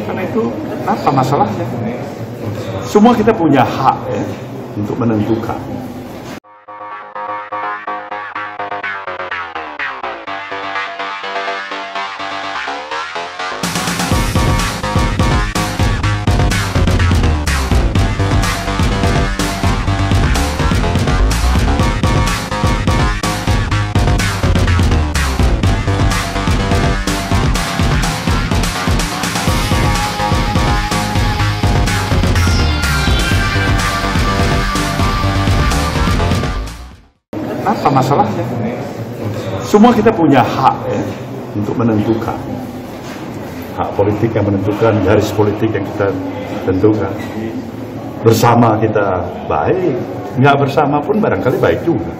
Karena itu apa masalahnya? Semua kita punya hak ya, untuk menentukan. Apa masalahnya? Semua kita punya hak ya, untuk menentukan. Hak politik yang menentukan, garis politik yang kita tentukan. Bersama kita baik, nggak bersama pun barangkali baik juga.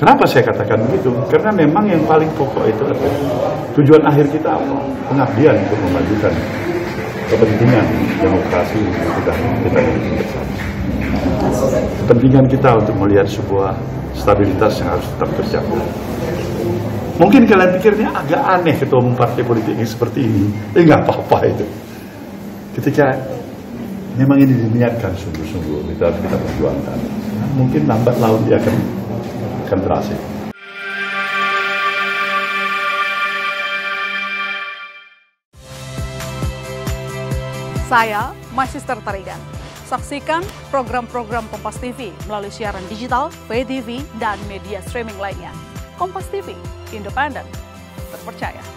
Kenapa saya katakan begitu? Karena memang yang paling pokok itu adalah tujuan akhir kita apa? Pengabdian untuk memajukan kepentingan demokrasi yang kita miliki bersama. Kepentingan kita untuk melihat sebuah stabilitas yang harus tetap tercapai. Mungkin kalian pikirnya agak aneh ketua umum partai politik ini seperti ini. Nggak apa-apa itu. Ketika memang ini diniatkan sungguh-sungguh, kita perjuangkan. Mungkin lambat laun dia akan berhasil. Saya Magister Tarigan. Saksikan program-program Kompas TV melalui siaran digital, pay TV, dan media streaming lainnya. Kompas TV, independen, terpercaya.